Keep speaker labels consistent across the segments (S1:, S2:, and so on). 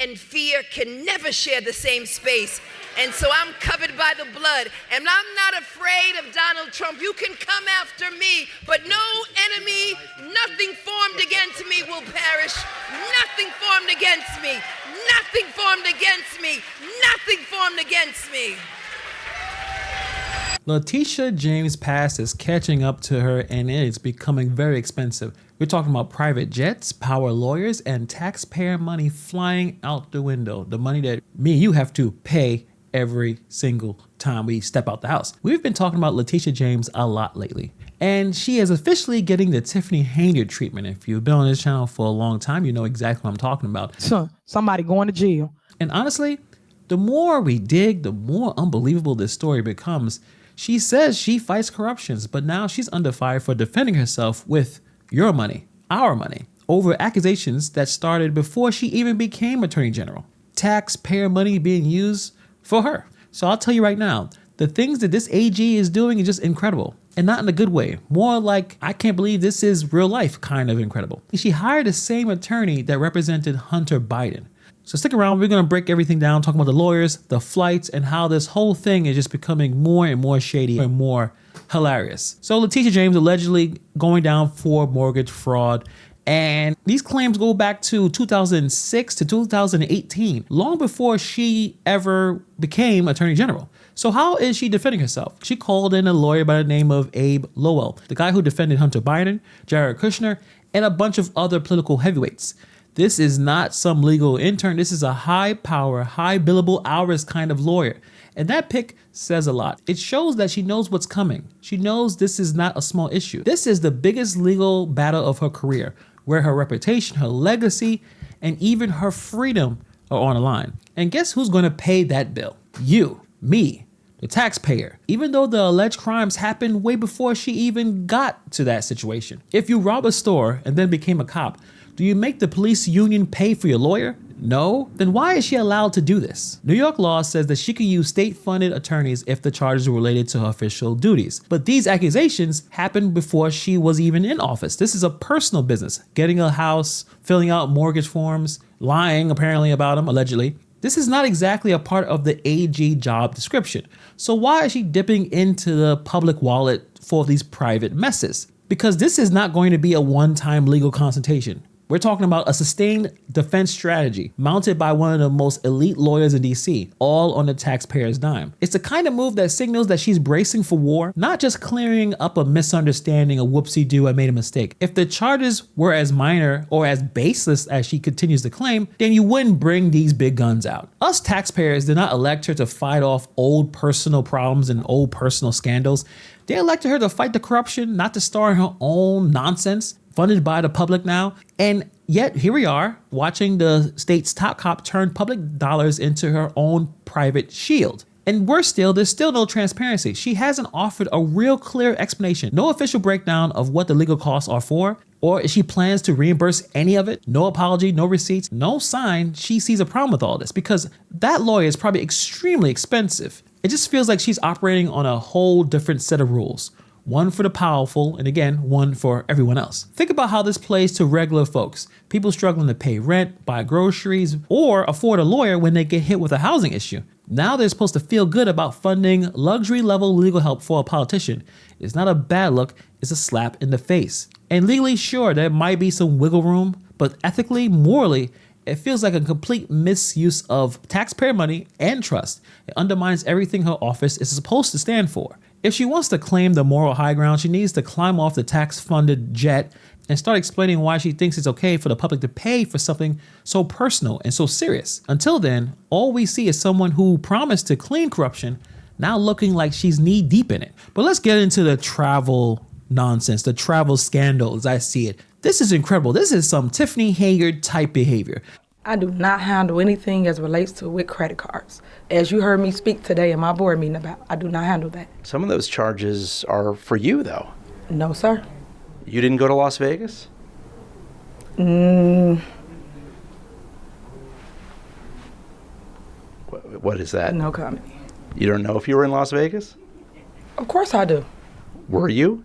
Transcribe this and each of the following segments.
S1: and fear can never share the same space. And so I'm covered by the blood, and I'm not afraid of Donald Trump. You can come after me, but no enemy, nothing formed against me will perish. Nothing formed against me. Nothing formed against me. Nothing formed against me.
S2: Letitia James' past is catching up to her, and it's becoming very expensive. We're talking about private jets, power lawyers, and taxpayer money flying out the window. The money that me and you have to pay every single time we step out the house. We've been talking about Letitia James a lot lately, and she is officially getting the Tiffany Hanger treatment. If you've been on this channel for a long time, you know exactly what I'm talking about.
S3: Somebody going to jail.
S2: And honestly, the more we dig, the more unbelievable this story becomes. She says she fights corruptions, but now she's under fire for defending herself with your money, our money, over accusations that started before she even became Attorney General. Taxpayer money being used for her. So I'll tell you right now, the things that this AG is doing is just incredible. And not in a good way. More like, I can't believe this is real life kind of incredible. She hired the same attorney that represented Hunter Biden. So stick around, we're going to break everything down, talking about the lawyers, the flights, and how this whole thing is just becoming more and more shady and more hilarious. So Letitia James allegedly going down for mortgage fraud. And these claims go back to 2006 to 2018, long before she ever became Attorney General. So how is she defending herself? She called in a lawyer by the name of Abe Lowel, the guy who defended Hunter Biden, Jared Kushner, and a bunch of other political heavyweights. This is not some legal intern. This is a high power, high billable hours kind of lawyer. And that pick says a lot. It shows that she knows what's coming. She knows this is not a small issue. This is the biggest legal battle of her career, where her reputation, her legacy, and even her freedom are on the line. And guess who's going to pay that bill? You, me, the taxpayer, even though the alleged crimes happened way before she even got to that situation. If you rob a store and then became a cop, do you make the police union pay for your lawyer? No? Then why is she allowed to do this? New York law says that she can use state-funded attorneys if the charges are related to her official duties. But these accusations happened before she was even in office. This is a personal business. Getting a house, filling out mortgage forms, lying apparently about them, allegedly. This is not exactly a part of the AG job description. So why is she dipping into the public wallet for these private messes? Because this is not going to be a one-time legal consultation. We're talking about a sustained defense strategy mounted by one of the most elite lawyers in DC, all on the taxpayer's dime. It's the kind of move that signals that she's bracing for war, not just clearing up a misunderstanding, a whoopsie-doo, I made a mistake. If the charges were as minor or as baseless as she continues to claim, then you wouldn't bring these big guns out. Us taxpayers did not elect her to fight off old personal problems and old personal scandals. They elected her to fight the corruption, not to star in her own nonsense, funded by the public now. And yet here we are watching the state's top cop turn public dollars into her own private shield. And worse still, there's still no transparency. She hasn't offered a real clear explanation, no official breakdown of what the legal costs are for, or if she plans to reimburse any of it. No apology, no receipts, no sign she sees a problem with all this, because that lawyer is probably extremely expensive. It just feels like she's operating on a whole different set of rules. One for the powerful, and again, one for everyone else. Think about how this plays to regular folks. People struggling to pay rent, buy groceries, or afford a lawyer when they get hit with a housing issue. Now they're supposed to feel good about funding luxury level legal help for a politician. It's not a bad look, it's a slap in the face. And legally, sure, there might be some wiggle room, but ethically, morally, it feels like a complete misuse of taxpayer money and trust. It undermines everything her office is supposed to stand for. If she wants to claim the moral high ground, she needs to climb off the tax-funded jet and start explaining why she thinks it's okay for the public to pay for something so personal and so serious. Until then, all we see is someone who promised to clean corruption, now looking like she's knee-deep in it. But let's get into the travel nonsense, the travel scandal as I see it. This is incredible. This is some Tiffany Hanger type behavior.
S3: I do not handle anything as relates to with credit cards. As you heard me speak today in my board meeting about, I do not handle that.
S4: Some of those charges are for you, though.
S3: No, sir.
S4: You didn't go to Las Vegas? What is that?
S3: No comment.
S4: You don't know if you were in Las Vegas?
S3: Of course I do.
S4: Were you?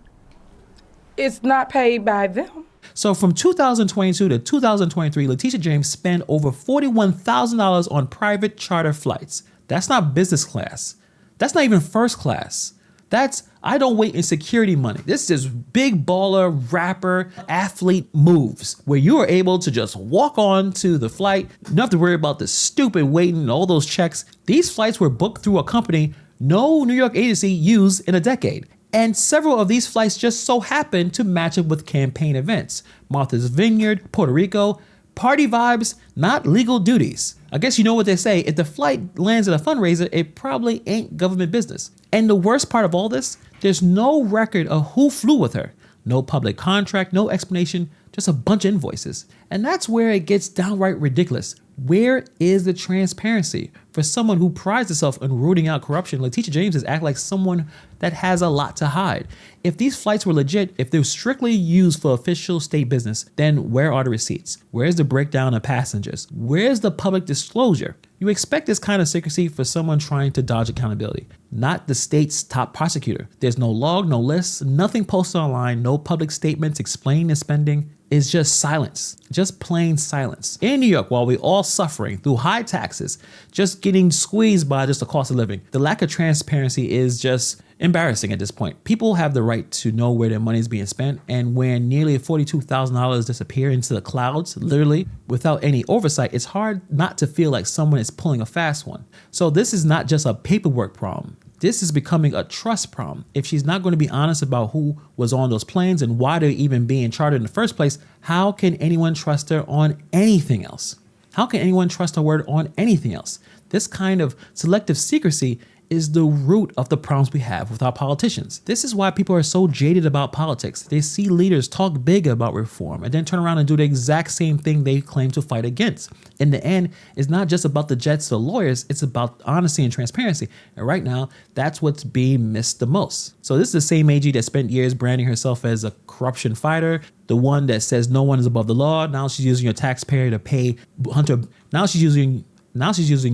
S3: It's not paid by them.
S2: So from 2022 to 2023, Letitia James spent over $41,000 on private charter flights. That's not business class. That's not even first class. That's I don't wait in security money. This is big baller, rapper, athlete moves where you are able to just walk on to the flight. You don't have to worry about the stupid waiting and all those checks. These flights were booked through a company no New York agency used in a decade. And several of these flights just so happen to match up with campaign events. Martha's Vineyard, Puerto Rico, party vibes, not legal duties. I guess you know what they say, if the flight lands at a fundraiser, it probably ain't government business. And the worst part of all this, there's no record of who flew with her. No public contract, no explanation, just a bunch of invoices. And that's where it gets downright ridiculous. Where is the transparency? For someone who prides herself on rooting out corruption, Letitia James has acted like someone that has a lot to hide. If these flights were legit, if they were strictly used for official state business, then where are the receipts? Where's the breakdown of passengers? Where's the public disclosure? You expect this kind of secrecy for someone trying to dodge accountability, not the state's top prosecutor. There's no log, no lists, nothing posted online, no public statements explaining the spending. It's just silence, just plain silence. In New York, while we're all suffering through high taxes, just getting squeezed by just the cost of living, the lack of transparency is just embarrassing at this point. People have the right to know where their money is being spent, and when nearly $42,000 disappear into the clouds, literally, without any oversight, it's hard not to feel like someone is pulling a fast one. So this is not just a paperwork problem. This is becoming a trust problem. If she's not going to be honest about who was on those planes and why they're even being chartered in the first place, how can anyone trust her on anything else? How can anyone trust her word on anything else? This kind of selective secrecy is the root of the problems we have with our politicians. This is why people are so jaded about politics. They see leaders talk big about reform and then turn around and do the exact same thing they claim to fight against. In the end, it's not just about the jets or lawyers, it's about honesty and transparency. And right now, that's what's being missed the most. So this is the same AG that spent years branding herself as a corruption fighter, the one that says no one is above the law. Now she's using your taxpayer to pay Hunter. Now she's using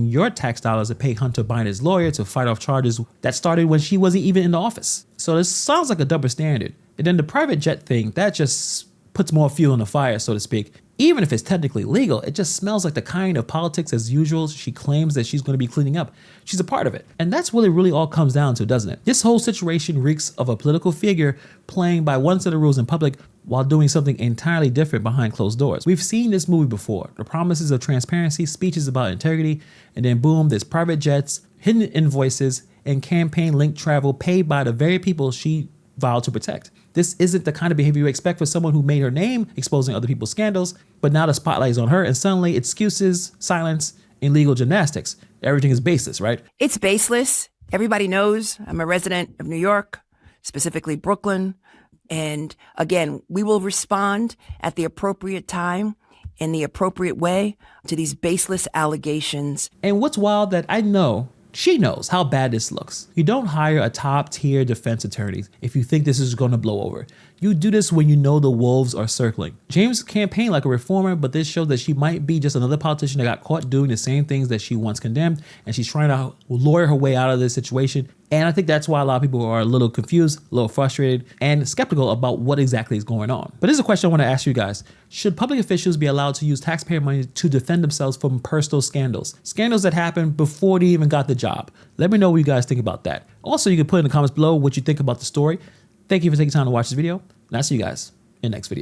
S2: your tax dollars to pay Hunter Biden's lawyer to fight off charges that started when she wasn't even in the office. So this sounds like a double standard. And then the private jet thing, that just puts more fuel on the fire, so to speak. Even if it's technically legal, it just smells like the kind of politics as usual she claims that she's going to be cleaning up. She's a part of it. And that's what it really all comes down to, doesn't it? This whole situation reeks of a political figure playing by one set of rules in public while doing something entirely different behind closed doors. We've seen this movie before. The promises of transparency, speeches about integrity, and then boom, there's private jets, hidden invoices, and campaign-linked travel paid by the very people she vowed to protect. This isn't the kind of behavior you expect for someone who made her name exposing other people's scandals, but now the spotlight is on her and suddenly excuses, silence, and legal gymnastics. Everything is baseless, right?
S5: It's baseless. Everybody knows I'm a resident of New York, specifically Brooklyn. And again, we will respond at the appropriate time in the appropriate way to these baseless allegations.
S2: And what's wild that I know she knows how bad this looks. You don't hire a top tier defense attorney if you think this is going to blow over. You do this when you know the wolves are circling. James campaigned like a reformer, but this shows that she might be just another politician that got caught doing the same things that she once condemned, and she's trying to lawyer her way out of this situation. And I think that's why a lot of people are a little confused, a little frustrated, and skeptical about what exactly is going on. But this is a question I want to ask you guys. Should public officials be allowed to use taxpayer money to defend themselves from personal scandals? Scandals that happened before they even got the job. Let me know what you guys think about that. Also, you can put in the comments below what you think about the story. Thank you for taking time to watch this video, and I'll see you guys in the next video.